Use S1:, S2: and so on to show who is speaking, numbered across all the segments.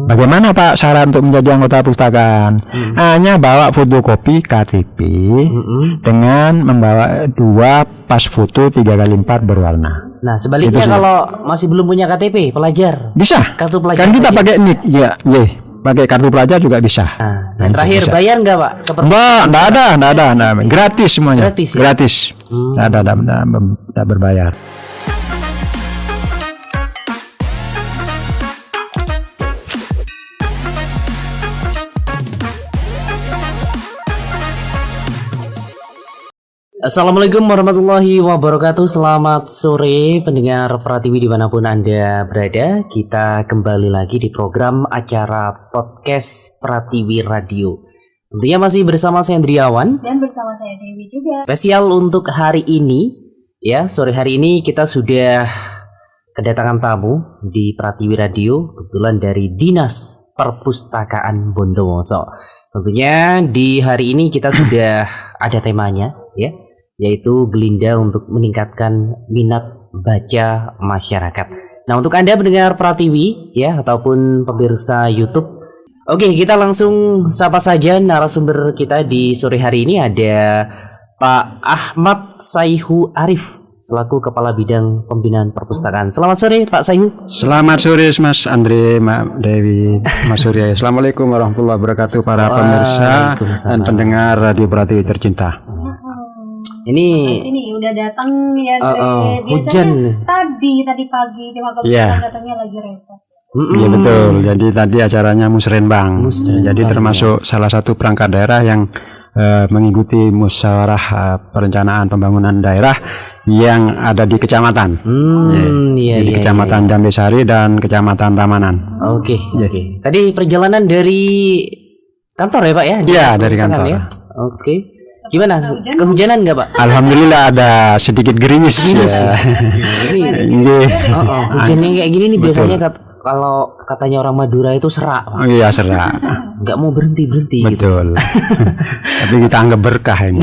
S1: Bagaimana Pak syarat untuk menjadi anggota perpustakaan? Hanya bawa fotokopi KTP dengan membawa 2 pas foto 3x4 berwarna.
S2: Nah, sebaliknya kalau masih belum punya KTP pelajar,
S1: bisa.
S2: Kartu pelajar.
S1: Kan kita pakai NIK, ya, pakai kartu pelajar juga bisa.
S2: Nah, terakhir bisa. Bayar nggak Pak?
S1: Enggak ada. Gratis semuanya.
S2: Gratis. Ya?
S1: Gratis. Nggak berbayar.
S2: Assalamualaikum warahmatullahi wabarakatuh. Selamat sore pendengar Pratiwi dimanapun Anda berada. Kita kembali lagi di program acara podcast Pratiwi Radio. Tentunya masih bersama saya Andriawan
S3: dan bersama saya Dewi juga.
S2: Spesial untuk hari ini, ya, sore hari ini kita sudah kedatangan tamu di Pratiwi Radio, kebetulan dari Dinas Perpustakaan Bondowoso. Tentunya di hari ini kita sudah ada temanya, ya, yaitu Gelinda untuk meningkatkan minat baca masyarakat. Nah, untuk Anda pendengar Pratiwi, ya, ataupun pemirsa YouTube, oke, kita langsung sapa saja narasumber kita di sore hari ini. Ada Pak Ahmad Sayhu Arif selaku Kepala Bidang Pembinaan Perpustakaan. Selamat sore Pak Sayhu.
S1: Selamat sore Mas Andre, Mbak Dewi, Mas Surya. Assalamualaikum warahmatullahi wabarakatuh para pemirsa dan pendengar Radio Pratiwi tercinta.
S2: Ini
S3: sini udah datang ya. Biasanya
S2: hujan
S3: tadi pagi cuma kebetulan datangnya lagi repot.
S1: Iya betul. Jadi tadi acaranya Musrenbang. Jadi termasuk salah satu perangkat daerah yang mengikuti musyawarah perencanaan pembangunan daerah yang ada di kecamatan. Di Kecamatan Jambesari dan Kecamatan Tamanan.
S2: Oke. Tadi perjalanan dari kantor ya Pak ya?
S1: Iya, dari kantor.
S2: Ya? Oke. Gimana? Kehujanan nggak Pak?
S1: Alhamdulillah ada sedikit gerimis.
S2: Ya. Hujannya kayak gini nih biasanya kalau katanya orang Madura itu serak.
S1: Oh iya, serak.
S2: Nggak mau berhenti.
S1: Betul.
S2: Gitu.
S1: Tapi kita anggap berkah ini.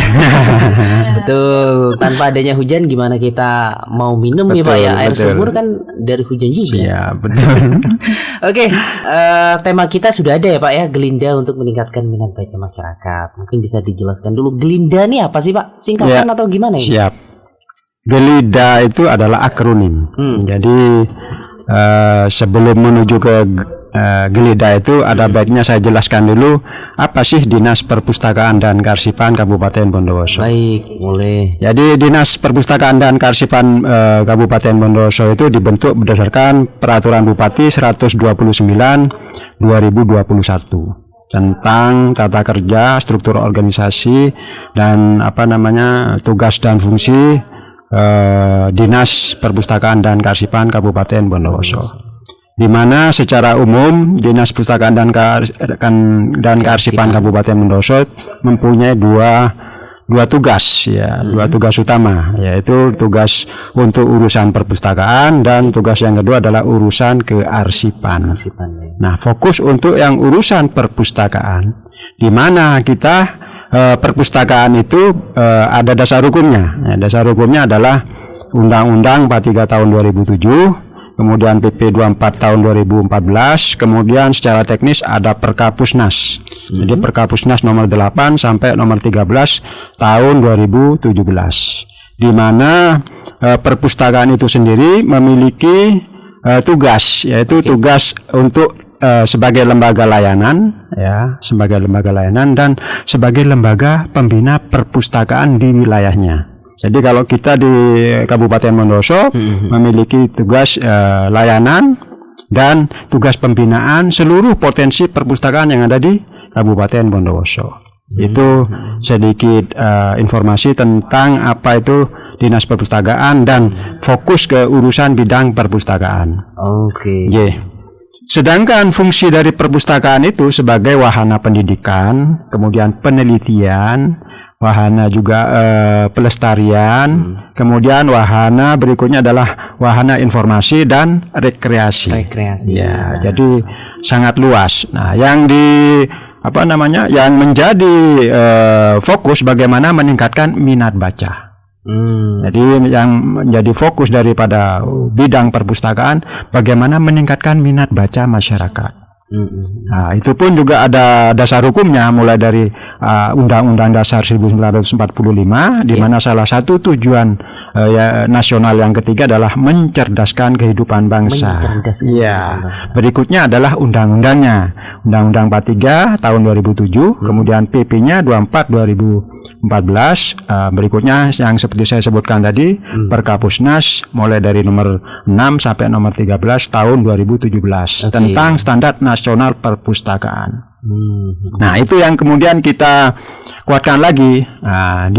S2: Betul. Tanpa adanya hujan gimana kita mau minum ya Pak ya? Air sumur kan dari hujan juga.
S1: Iya, betul.
S2: Oke, tema kita sudah ada ya Pak ya, Gelinda untuk meningkatkan minat baca masyarakat. Mungkin bisa dijelaskan dulu Gelinda nih apa sih Pak? Singkatan atau gimana ini?
S1: Siap. Gelinda itu adalah akronim. Jadi sebelum menuju ke Gelinda itu ada baiknya saya jelaskan dulu apa sih Dinas Perpustakaan dan Kearsipan Kabupaten Bondowoso.
S2: Baik, boleh.
S1: Jadi Dinas Perpustakaan dan Kearsipan Kabupaten Bondowoso itu dibentuk berdasarkan Peraturan Bupati 129/2021 tentang tata kerja, struktur organisasi dan tugas dan fungsi Dinas Perpustakaan dan Kearsipan Kabupaten Bondowoso. Di mana secara umum Dinas Perpustakaan dan Kearsipan Kabupaten Bondowoso mempunyai dua tugas ya, dua tugas utama, yaitu tugas untuk urusan perpustakaan dan tugas yang kedua adalah urusan kearsipan. Nah, fokus untuk yang urusan perpustakaan, di mana kita perpustakaan itu ada dasar hukumnya. Dasar hukumnya adalah Undang-Undang 43 tahun 2007. Kemudian PP 24 tahun 2014, kemudian secara teknis ada Perkapusnas. Jadi Perkapusnas nomor 8 sampai nomor 13 tahun 2017. Di mana perpustakaan itu sendiri memiliki tugas, yaitu tugas untuk sebagai lembaga layanan dan sebagai lembaga pembina perpustakaan di wilayahnya. Jadi kalau kita di Kabupaten Bondowoso memiliki tugas layanan dan tugas pembinaan seluruh potensi perpustakaan yang ada di Kabupaten Bondowoso. Itu sedikit informasi tentang apa itu Dinas Perpustakaan dan fokus ke urusan bidang perpustakaan.
S2: Oke.
S1: Sedangkan fungsi dari perpustakaan itu sebagai wahana pendidikan, kemudian penelitian, wahana juga pelestarian, kemudian wahana berikutnya adalah wahana informasi dan rekreasi. Ya, jadi sangat luas. Nah, yang menjadi fokus bagaimana meningkatkan minat baca. Jadi yang menjadi fokus daripada bidang perpustakaan bagaimana meningkatkan minat baca masyarakat. Nah, itu pun juga ada dasar hukumnya mulai dari Undang-Undang Dasar 1945 di mana salah satu tujuan nasional yang ketiga adalah mencerdaskan kehidupan bangsa. Iya. Berikutnya adalah undang-undangnya. Undang-Undang 43 tahun 2007, kemudian PP-nya 24 2014, berikutnya yang seperti saya sebutkan tadi, Perkapusnas mulai dari nomor 6 sampai nomor 13 tahun 2017 tentang standar nasional perpustakaan. Nah, itu yang kemudian kita kuatkan lagi. Nah,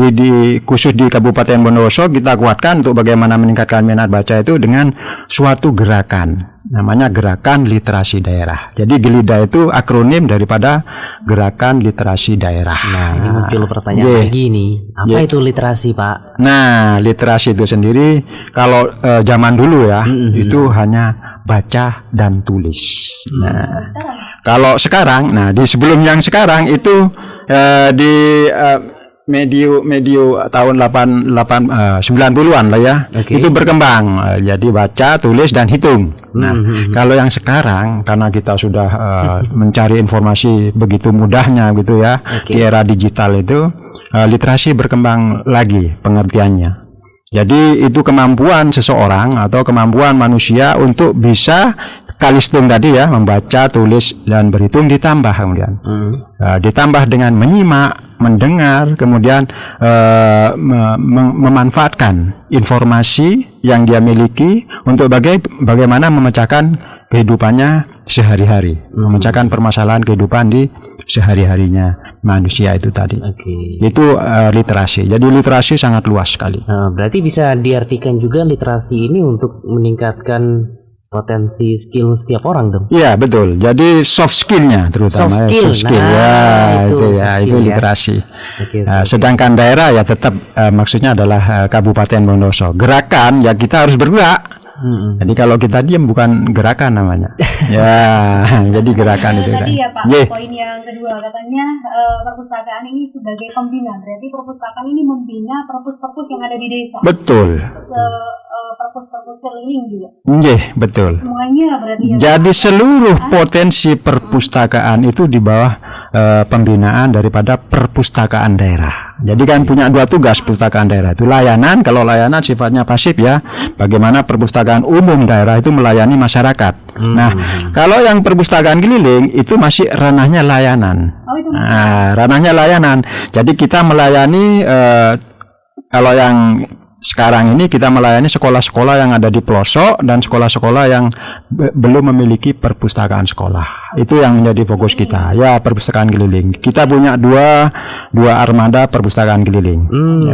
S1: khusus di Kabupaten Bondowoso kita kuatkan untuk bagaimana meningkatkan minat baca itu dengan suatu gerakan, namanya Gerakan Literasi Daerah. Jadi GELIDA itu akronim daripada Gerakan Literasi Daerah.
S2: Nah, ini muncul pertanyaan lagi nih. Apa itu literasi, Pak?
S1: Nah, literasi itu sendiri kalau zaman dulu ya, itu hanya baca dan tulis. Nah, kalau sekarang, nah di sebelum yang sekarang itu di medio tahun 90-an lah ya, itu berkembang jadi baca, tulis dan hitung. Nah, kalau yang sekarang karena kita sudah mencari informasi begitu mudahnya gitu ya, di era digital itu literasi berkembang lagi pengertiannya. Jadi itu kemampuan seseorang atau kemampuan manusia untuk bisa kalistung tadi ya, membaca, tulis dan berhitung ditambah kemudian ditambah dengan menyimak, mendengar, kemudian memanfaatkan informasi yang dia miliki untuk bagaimana memecahkan kehidupannya sehari-hari, memecahkan permasalahan kehidupan di sehari-harinya manusia itu tadi. Itu literasi. Jadi literasi sangat luas sekali.
S2: Nah, berarti bisa diartikan juga literasi ini untuk meningkatkan potensi skill setiap orang dong.
S1: Iya, betul. Jadi soft skill-nya terutama
S2: soft skill.
S1: Itu literasi. Sedangkan daerah ya tetap maksudnya adalah Kabupaten Bondowoso. Gerakan ya kita harus bergerak. Jadi kalau kita diam bukan gerakan namanya. Ya, jadi gerakan itu kan.
S3: Tadi ya Pak, poin yang kedua katanya perpustakaan ini sebagai pembina. Berarti perpustakaan ini membina perpus-perpus yang ada di desa.
S1: Betul.
S3: Perpus-perpus keliling juga.
S1: Iya, betul.
S3: Semuanya berarti.
S1: Jadi seluruh potensi perpustakaan itu di bawah pembinaan daripada perpustakaan daerah. Jadi kan punya dua tugas perpustakaan daerah itu layanan. Kalau layanan sifatnya pasif ya, bagaimana perpustakaan umum daerah itu melayani masyarakat. Nah, kalau yang perpustakaan keliling itu masih ranahnya layanan. Ranahnya layanan. Jadi kita melayani kalau yang sekarang ini kita melayani sekolah-sekolah yang ada di pelosok dan sekolah-sekolah yang belum memiliki perpustakaan sekolah. Itu yang menjadi fokus kita. Ya, perpustakaan keliling. Kita punya dua armada perpustakaan keliling.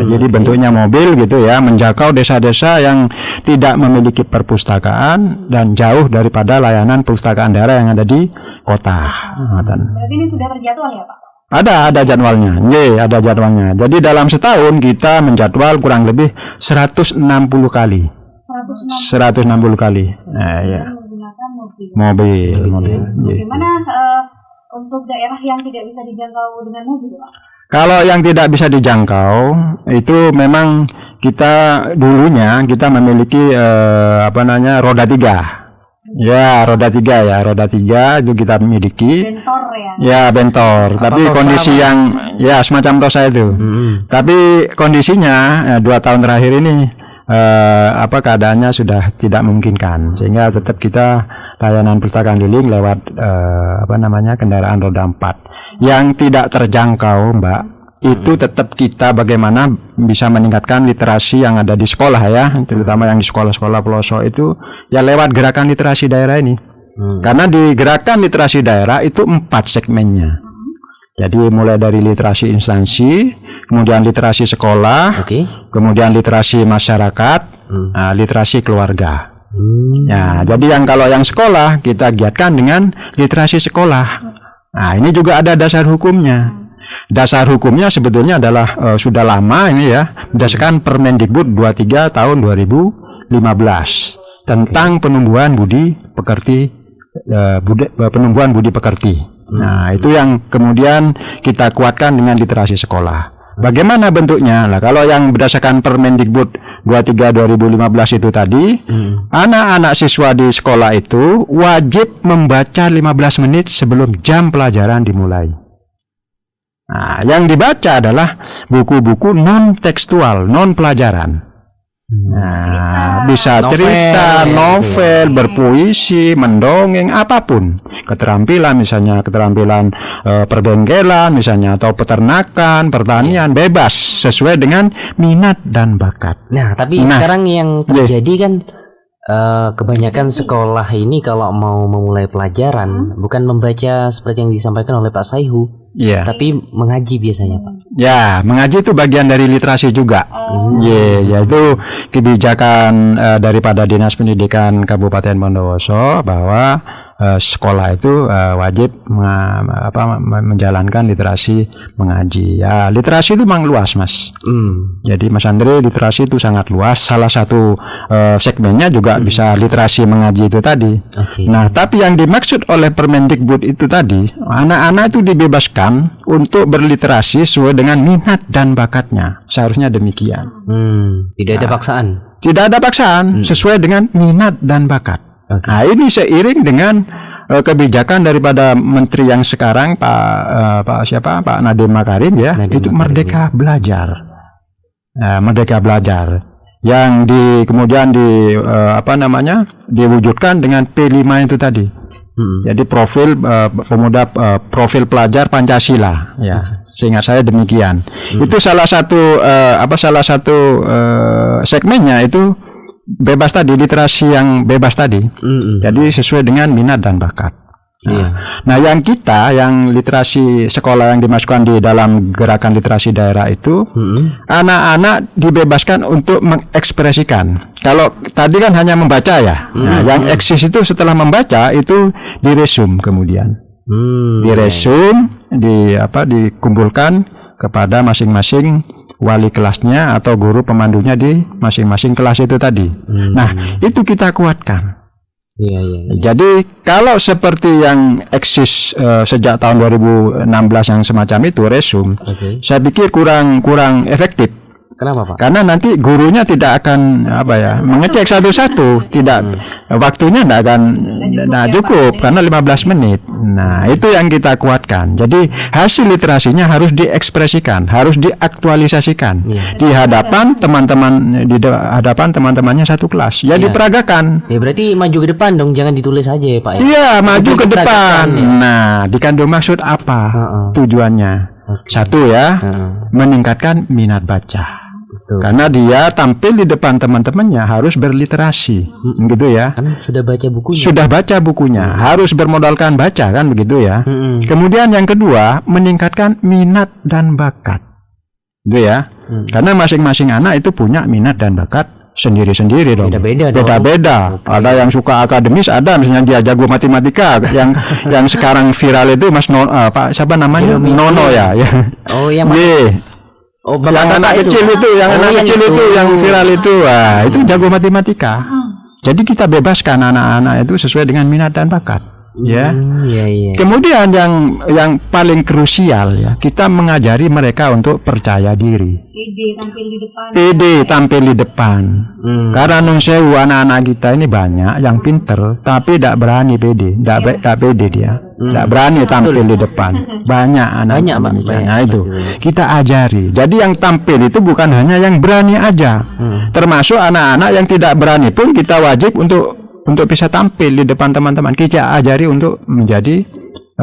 S1: Jadi bentuknya mobil gitu ya, menjangkau desa-desa yang tidak memiliki perpustakaan dan jauh daripada layanan perpustakaan daerah yang ada di kota.
S3: Berarti ini sudah terjadwal ya Pak?
S1: Ada jadwalnya. Ada jadwalnya. Jadi dalam setahun kita menjadwal kurang lebih 160 kali. 160 kali. Nah, ya.
S3: Menggunakan
S1: mobil.
S3: Bagaimana untuk daerah yang tidak bisa dijangkau dengan mobil, Pak?
S1: Kalau yang tidak bisa dijangkau itu memang kita dulunya kita memiliki roda 3. Ya, roda 3 ya, roda 3 itu kita miliki.
S3: Bentor ya.
S1: Ya, bentor. Tapi kondisi yang ya semacam tosa itu. Tapi kondisinya 2 tahun terakhir ini keadaannya sudah tidak memungkinkan, sehingga tetap kita layanan perpustakaan keliling lewat kendaraan roda 4 yang tidak terjangkau, Mbak. Itu tetap kita bagaimana bisa meningkatkan literasi yang ada di sekolah ya, terutama yang di sekolah-sekolah pelosok itu ya lewat gerakan literasi daerah ini. Karena di gerakan literasi daerah itu 4 segmennya. Jadi mulai dari literasi instansi, kemudian literasi sekolah, kemudian literasi masyarakat, literasi keluarga. Ya, jadi kalau yang sekolah kita giatkan dengan literasi sekolah. Nah, ini juga ada dasar hukumnya. Dasar hukumnya sebetulnya adalah sudah lama ini ya, berdasarkan Permendikbud 23 tahun 2015 tentang penumbuhan budi pekerti. Penumbuhan budi pekerti. Nah, itu yang kemudian kita kuatkan dengan literasi sekolah. Bagaimana bentuknya? Nah, kalau yang berdasarkan Permendikbud 23/2015 itu tadi, anak-anak siswa di sekolah itu wajib membaca 15 menit sebelum jam pelajaran dimulai. Nah, yang dibaca adalah buku-buku non tekstual, non pelajaran. Nah, bisa cerita, novel, berpuisi, mendongeng, apapun. Keterampilan misalnya keterampilan perbengkelan misalnya atau peternakan, pertanian, bebas sesuai dengan minat dan bakat.
S2: Nah, tapi sekarang yang terjadi kan kebanyakan sekolah ini kalau mau memulai pelajaran bukan membaca seperti yang disampaikan oleh Pak Saihu.
S1: Iya.
S2: Tapi mengaji biasanya, Pak.
S1: Ya, mengaji itu bagian dari literasi juga. Yaitu kebijakan daripada Dinas Pendidikan Kabupaten Bondowoso bahwa sekolah itu wajib menjalankan literasi mengaji. Ya, literasi itu memang luas, Mas. Jadi Mas Andre, literasi itu sangat luas. Salah satu segmennya juga bisa literasi mengaji itu tadi. Nah, tapi yang dimaksud oleh Permendikbud itu tadi, anak-anak itu dibebaskan untuk berliterasi sesuai dengan minat dan bakatnya. Seharusnya demikian.
S2: Tidak ada paksaan.
S1: Tidak ada paksaan, sesuai dengan minat dan bakat. Nah, ini seiring dengan kebijakan daripada menteri yang sekarang Pak Nadiem Makarim ya, itu Merdeka Belajar. Merdeka Belajar yang kemudian diwujudkan dengan P5 itu tadi. Jadi profil pemuda, profil pelajar Pancasila ya. Seingat saya demikian. Itu salah satu segmennya itu bebas tadi, literasi yang bebas tadi. Jadi sesuai dengan minat dan bakat. Nah, yang literasi sekolah yang dimasukkan di dalam gerakan literasi daerah itu, anak-anak dibebaskan untuk mengekspresikan. Kalau tadi kan hanya membaca ya. Nah, yang eksis itu setelah membaca itu diresum kemudian. Diresum, dikumpulkan kepada masing-masing wali kelasnya atau guru pemandunya di masing-masing kelas itu tadi. Nah, itu kita kuatkan. Jadi kalau seperti yang eksis sejak tahun 2016 yang semacam itu resum, saya pikir kurang efektif.
S2: Kenapa, Pak?
S1: Karena nanti gurunya tidak akan mengecek satu-satu, tidak waktunya tidak akan cukup karena 15 menit. Nah, itu yang kita kuatkan. Jadi hasil literasinya harus diekspresikan, harus diaktualisasikan di hadapan teman-temannya satu kelas. Ya diperagakan.
S2: Ya berarti maju ke depan dong, jangan ditulis aja ya, Pak.
S1: Iya, maju ke depan. Nah, dikandung maksud apa? Tujuannya. Satu ya, meningkatkan minat baca. Karena dia tampil di depan teman-temannya harus berliterasi, gitu ya.
S2: Kan sudah baca bukunya.
S1: Sudah baca bukunya, harus bermodalkan baca kan begitu ya. Kemudian yang kedua, meningkatkan minat dan bakat, gitu ya. Karena masing-masing anak itu punya minat dan bakat sendiri-sendiri dong. Beda-beda. Ada yang suka akademis, ada misalnya dia jago matematika. yang sekarang viral itu Mas siapa namanya? Nono ya.
S2: Oh, yang
S1: yang anak kecil itu, yang viral itu, wah itu jago matematika. Jadi kita bebaskan anak-anak itu sesuai dengan minat dan bakat. Ya. Kemudian yang paling krusial ya, kita mengajari mereka untuk percaya diri. PD tampil di depan. Karena nunsewu anak-anak kita ini banyak yang pinter tapi tidak berani PD, tidak pede dia. Tidak berani tampil di depan. Banyak anak. Nah itu kita ajari. Jadi yang tampil itu bukan hanya yang berani aja. Termasuk anak-anak yang tidak berani pun kita wajib untuk bisa tampil di depan teman-teman. Kita ajari untuk menjadi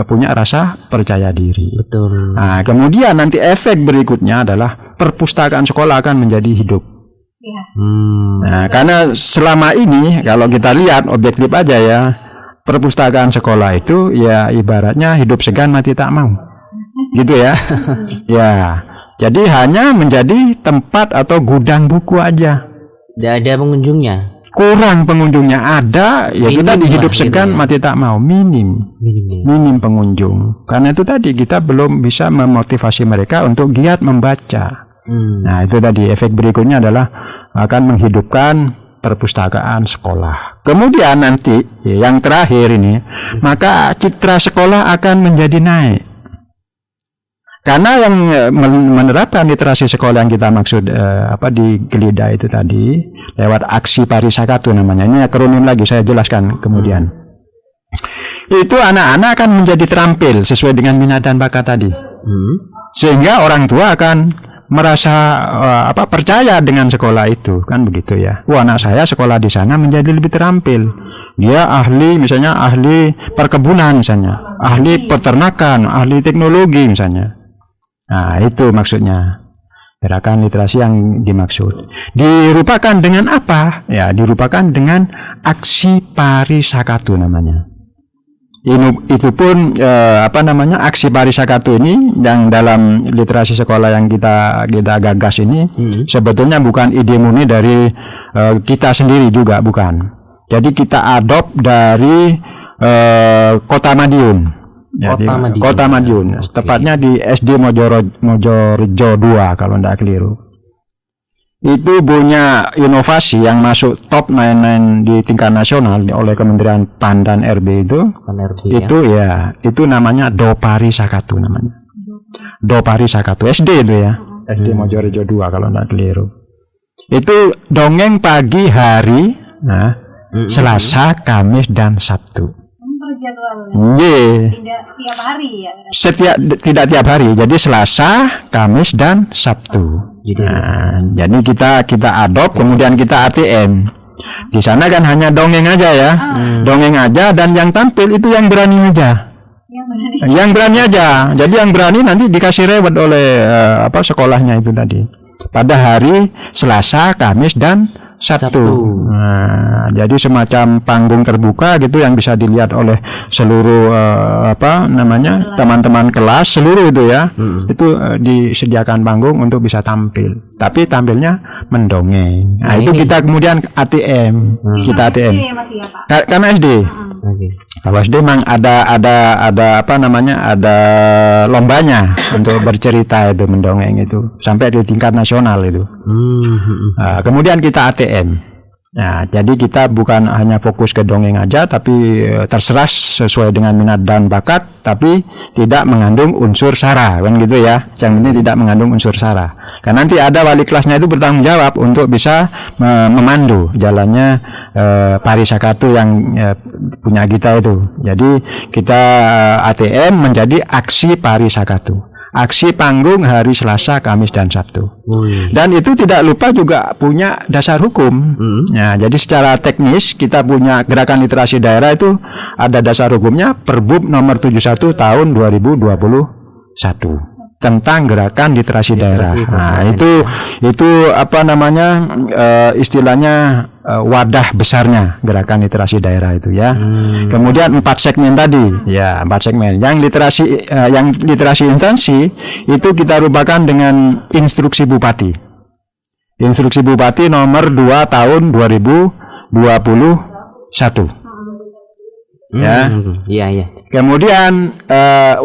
S1: punya rasa percaya diri.
S2: Betul.
S1: Nah, kemudian nanti efek berikutnya adalah perpustakaan sekolah akan menjadi hidup. Nah, karena selama ini kalau kita lihat objektif aja ya, perpustakaan sekolah itu ya ibaratnya hidup segan mati tak mau. Gitu ya. Ya. Jadi hanya menjadi tempat atau gudang buku aja.
S2: Tidak ada pengunjungnya.
S1: Kurang pengunjungnya, ada ya kita di hidup segan mati tak mau, minim pengunjung. Karena itu tadi kita belum bisa memotivasi mereka untuk giat membaca. Nah itu tadi efek berikutnya adalah akan menghidupkan perpustakaan sekolah. Kemudian nanti yang terakhir ini, maka citra sekolah akan menjadi naik. Karena yang menerapkan literasi sekolah yang kita maksud di Gelida itu tadi lewat aksi Parisakatu namanya. Ini akronim lagi saya jelaskan kemudian. Itu anak-anak akan menjadi terampil sesuai dengan minat dan bakat tadi. Sehingga orang tua akan merasa percaya dengan sekolah itu, kan begitu ya. Wah, anak saya sekolah di sana menjadi lebih terampil. Dia misalnya ahli perkebunan misalnya, ahli peternakan, ahli teknologi misalnya. Nah, itu maksudnya. Gerakan literasi yang dimaksud. Dirupakan dengan apa? Ya, dirupakan dengan aksi Parisakatu namanya. Itu pun aksi Parisakatu ini yang dalam literasi sekolah yang kita gagas ini sebetulnya bukan ide murni dari kita sendiri juga, bukan. Jadi kita adopt dari Kota Madiun. Kota Madiun. Tepatnya di SD Mojorejo 2 kalau tidak keliru. Itu punya inovasi yang masuk top 99 di tingkat nasional oleh Kementerian PAN dan RB itu. Itu namanya Do Parisakatu namanya. Do Parisakatu SD itu ya. SD Mojorejo 2 kalau tidak keliru. Itu dongeng pagi hari, Selasa, Kamis dan Sabtu.
S3: Tidak tiap hari ya.
S1: Tidak tiap hari. Jadi Selasa, Kamis dan Sabtu. Jadi kita adopt kemudian kita ATM. Di sana kan hanya dongeng aja ya. Dongeng aja dan yang tampil itu yang berani aja. Yang berani aja. Jadi yang berani nanti dikasih reward oleh sekolahnya itu tadi. Pada hari Selasa, Kamis dan Sabtu. Nah, jadi semacam panggung terbuka gitu yang bisa dilihat oleh seluruh teman-teman kelas seluruh itu ya. Itu disediakan panggung untuk bisa tampil. Tapi tampilnya mendongeng. Nah, itu kita kemudian ATM. Kita ATM. Karena SD. Kalau SD memang ada lombanya untuk bercerita itu mendongeng itu sampai di tingkat nasional itu. Kemudian kita ATM. Nah, jadi kita bukan hanya fokus ke dongeng aja, tapi terserah sesuai dengan minat dan bakat, tapi tidak mengandung unsur sara, kan gitu ya. Yang penting tidak mengandung unsur sara. Karena nanti ada wali kelasnya itu bertanggung jawab untuk bisa memandu jalannya Parisakatu yang punya kita itu. Jadi kita ATM menjadi aksi Parisakatu. Aksi panggung hari Selasa, Kamis dan Sabtu. Dan itu tidak lupa juga punya dasar hukum. Nah, jadi secara teknis kita punya gerakan literasi daerah itu ada dasar hukumnya Perbub nomor 71 tahun 2021 tentang gerakan literasi daerah. Nah, itu istilahnya wadah besarnya gerakan literasi daerah itu ya. Kemudian 4 segmen tadi, ya 4 segmen. Yang literasi instansi itu kita rupakan dengan instruksi bupati. Instruksi bupati nomor 2 tahun 2021. Ya. Kemudian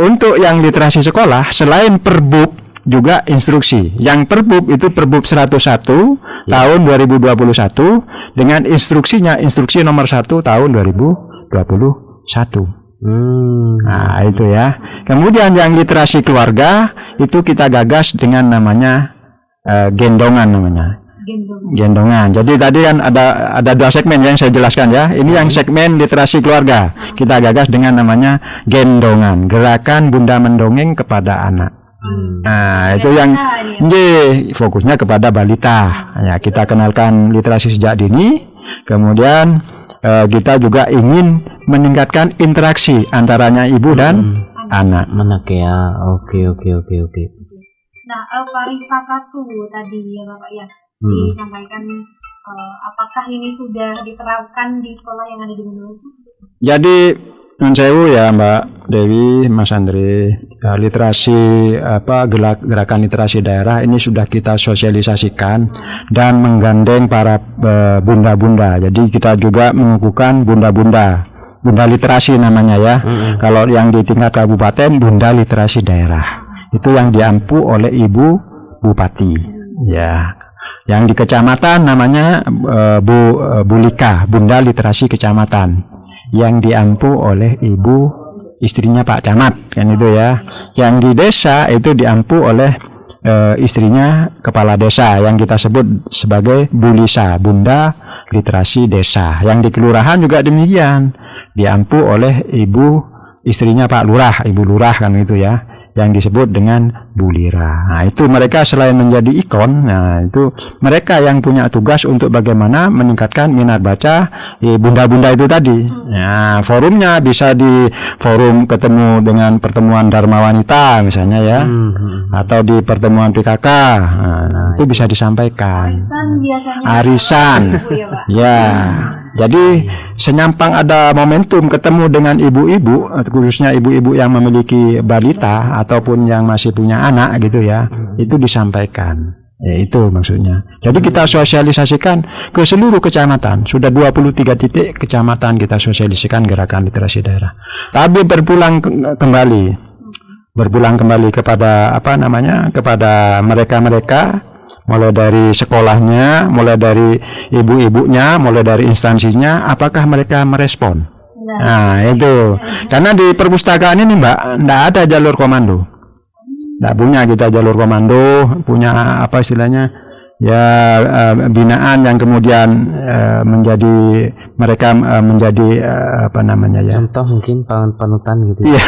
S1: untuk yang literasi sekolah selain Perbub juga instruksi. Yang Perbub itu Perbub 101 tahun 2021 dengan instruksi nomor 1 tahun 2021. Nah, itu ya. Kemudian yang literasi keluarga itu kita gagas dengan namanya gendongan namanya. Gendongan. Jadi tadi kan ada 2 segmen yang saya jelaskan ya. Ini yang segmen literasi keluarga. Kita gagas dengan namanya gendongan, gerakan bunda mendongeng kepada anak. Nah, itu yang fokusnya kepada balita. Ya, kita kenalkan literasi sejak dini. Kemudian kita juga ingin meningkatkan interaksi antaranya ibu dan anak.
S2: Ya. Oke.
S3: Nah, Parisakatu tadi ya Bapak ya. Disampaikan apakah ini sudah diterapkan di sekolah yang ada di Indonesia?
S1: Jadi nun sewu ya Mbak Dewi, Mas Andre, literasi gerakan literasi daerah ini sudah kita sosialisasikan dan menggandeng para bunda-bunda. Jadi kita juga mengukuhkan bunda literasi namanya ya. Kalau yang di tingkat kabupaten bunda literasi daerah itu yang diampu oleh Ibu Bupati ya. Yang di kecamatan namanya Bu Lika, Bunda Literasi Kecamatan, yang diampu oleh Ibu istrinya Pak Camat kan itu ya. Yang di desa itu diampu oleh istrinya kepala desa yang kita sebut sebagai Bulisa, Bunda Literasi Desa. Yang di kelurahan juga demikian, diampu oleh istrinya Pak Lurah, Ibu Lurah kan itu ya, yang disebut dengan Bulira. Nah, itu mereka selain menjadi ikon, nah itu mereka yang punya tugas untuk bagaimana meningkatkan minat baca bunda-bunda itu tadi. Nah, forumnya bisa di forum ketemu dengan pertemuan Dharma Wanita misalnya ya, atau di pertemuan PKK. Nah, itu bisa disampaikan.
S3: Arisan biasanya.
S1: Arisan.
S3: Ibu ya, Pak.
S1: Ya. Jadi senyampang ada momentum ketemu dengan ibu-ibu, khususnya ibu-ibu yang memiliki balita ataupun yang masih punya anak gitu ya, itu disampaikan. Ya, itu maksudnya. Jadi kita sosialisasikan ke seluruh kecamatan. Sudah 23 titik kecamatan kita sosialisasikan gerakan literasi daerah. Tapi berpulang kembali kepada kepada mereka-mereka, mulai dari sekolahnya, mulai dari ibu-ibunya, mulai dari instansinya, apakah mereka merespon? Nah, itu. Karena di perpustakaan ini Mbak, enggak ada jalur komando. Enggak punya kita jalur komando, punya apa istilahnya? Ya binaan yang kemudian menjadi mereka menjadi
S2: contoh mungkin panutan gitu.
S1: Iya.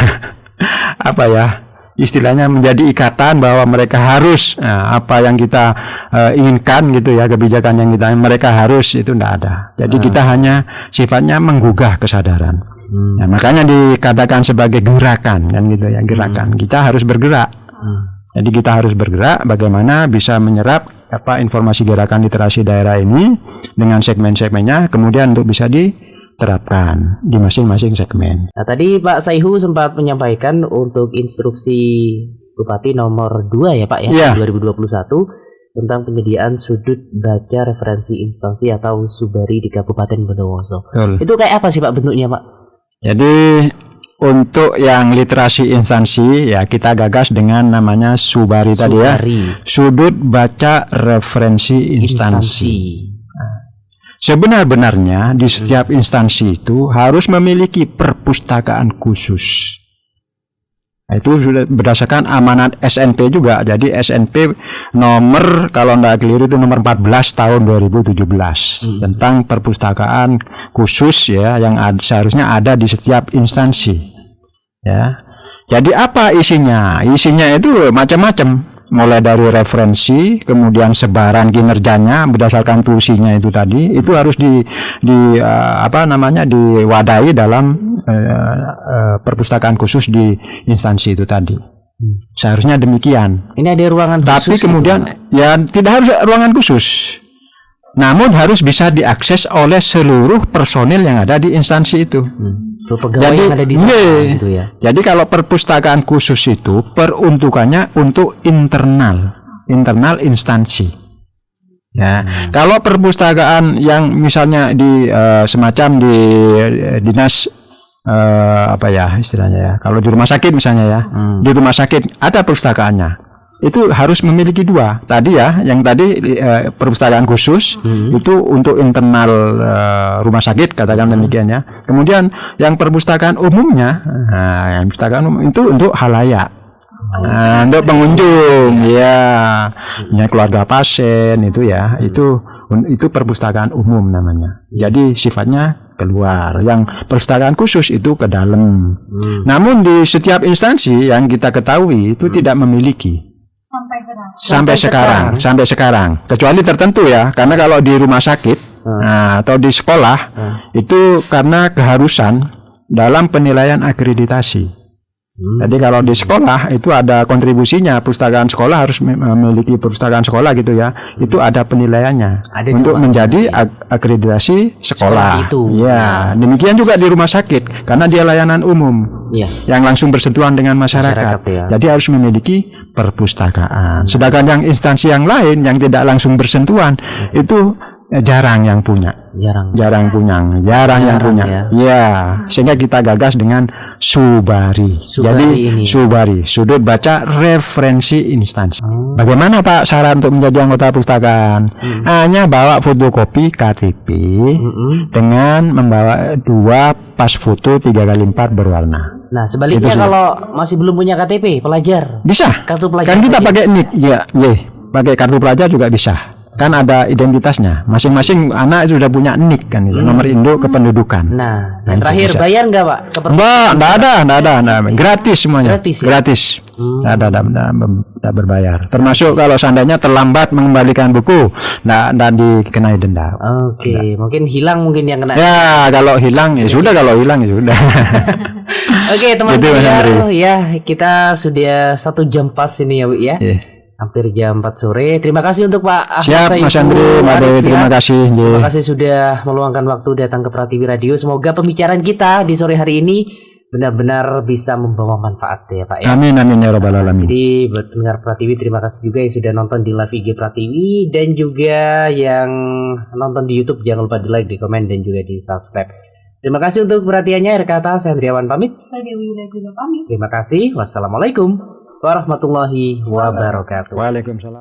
S1: Apa ya? Istilahnya menjadi ikatan bahwa mereka harus apa yang kita inginkan gitu ya, kebijakan yang mereka harus, itu tidak ada. Jadi kita hanya sifatnya menggugah kesadaran. Nah, makanya dikatakan sebagai gerakan kan gitu ya, gerakan. Kita harus bergerak. Jadi kita harus bergerak bagaimana bisa menyerap informasi gerakan literasi daerah ini dengan segmen-segmennya, kemudian untuk bisa terapkan di masing-masing segmen.
S2: Nah, tadi Pak Saihu sempat menyampaikan untuk instruksi Bupati nomor 2 ya Pak ya, 2021 tentang penyediaan sudut baca referensi instansi atau Subari di Kabupaten Bondowoso. Itu kayak apa sih Pak bentuknya Pak?
S1: Jadi untuk yang literasi instansi ya kita gagas dengan namanya Subari tadi ya. Sudut baca referensi instansi. Sebenar-benarnya di setiap instansi itu harus memiliki perpustakaan khusus. Itu sudah berdasarkan amanat SNP juga. Jadi SNP nomor kalau tidak keliru itu nomor 14 tahun 2017 tentang perpustakaan khusus ya yang seharusnya ada di setiap instansi. Ya. Jadi apa isinya? Isinya itu macam-macam. Mulai dari referensi, kemudian sebaran kinerjanya berdasarkan tulisannya itu tadi, itu harus diwadahi dalam perpustakaan khusus di instansi itu tadi. Seharusnya demikian.
S2: Ini ada ruangan khusus.
S1: Tapi kemudian ya tidak harus ruangan khusus. Namun harus bisa diakses oleh seluruh personil yang ada di instansi itu.
S2: Pegawai yang ada di sana gitu ya.
S1: Jadi kalau perpustakaan khusus itu peruntukannya untuk internal instansi. Ya, kalau perpustakaan yang misalnya di semacam di dinas istilahnya ya. Kalau di rumah sakit misalnya ya, di rumah sakit ada perpustakaannya. Itu harus memiliki 2 tadi ya, yang tadi perpustakaan khusus itu untuk internal rumah sakit katakan demikian ya. Kemudian yang perpustakaan umumnya, yang perpustakaan umum itu untuk halayak, untuk pengunjung ya, keluarga pasien itu ya, itu perpustakaan umum namanya. Jadi sifatnya keluar. Yang perpustakaan khusus itu ke dalam. Namun di setiap instansi yang kita ketahui itu tidak memiliki. Sampai sekarang kecuali tertentu ya, karena kalau di rumah sakit atau di sekolah itu karena keharusan dalam penilaian akreditasi. Jadi kalau di sekolah itu ada kontribusinya, perpustakaan sekolah harus memiliki perpustakaan sekolah gitu ya. Itu ada penilaiannya untuk menjadi akreditasi sekolah. Ya, demikian juga di rumah sakit karena dia layanan umum yang langsung bersentuhan dengan masyarakat. Ya. Jadi harus memiliki perpustakaan. Sedangkan yang instansi yang lain yang tidak langsung bersentuhan itu jarang yang punya. Jarang yang punya. Ya, sehingga kita gagas dengan Subari. Jadi ini. Subari, sudut baca referensi instansi. Bagaimana Pak syarat untuk menjadi anggota perpustakaan? Hanya bawa fotokopi KTP dengan membawa 2 pas foto 3x4 berwarna.
S2: Nah, sebaliknya
S1: Itu sih.
S2: kalau masih belum punya KTP pelajar,
S1: Bisa.
S2: kartu pelajar
S1: Kan kita
S2: saja.
S1: pakai nik, ya, pakai kartu pelajar juga bisa. Kan ada identitasnya. Masing-masing anak sudah punya nik kan, itu, nomor induk kependudukan.
S2: Nah,
S1: Nah,
S2: yang
S1: itu
S2: terakhir
S1: bisa.
S2: bayar nggak Pak?
S1: Enggak ada. Gratis semuanya.
S2: Gratis ya?
S1: Gratis. Nggak ada berbayar. Termasuk kalau seandainya terlambat mengembalikan buku, nggak dikenai denda.
S2: Oke, mungkin hilang mungkin yang kena.
S1: Ya, kalau hilang ya sudah, kalau hilang ya sudah.
S2: Oke, teman
S1: Gitu, Mas
S2: pendengar,
S1: Andri.
S2: ya kita sudah 1 jam pas ini ya, Bu ya.
S1: Iya.
S2: Hampir jam 4 sore. Terima kasih untuk Pak Ahmad
S1: Siap,
S2: Saiful
S1: Mas Andri, Mbak
S2: Arif,
S1: Dewi,
S2: ya.
S1: terima kasih.
S2: Terima kasih sudah meluangkan waktu datang ke Pratiwi Radio. Semoga pembicaraan kita di sore hari ini benar-benar bisa membawa manfaat ya Pak ya.
S1: Amin ya rabbal alamin.
S2: Jadi buat pendengar Pratiwi, terima kasih juga yang sudah nonton di live IG Pratiwi, dan juga yang nonton di YouTube, jangan lupa di like, di komen, dan juga di subscribe. Terima kasih untuk perhatiannya. Akhir kata, saya Andriawan pamit.
S3: Saya Dewi Yuda juga pamit.
S2: Terima kasih. Wassalamualaikum warahmatullahi wabarakatuh.
S1: Waalaikumsalam.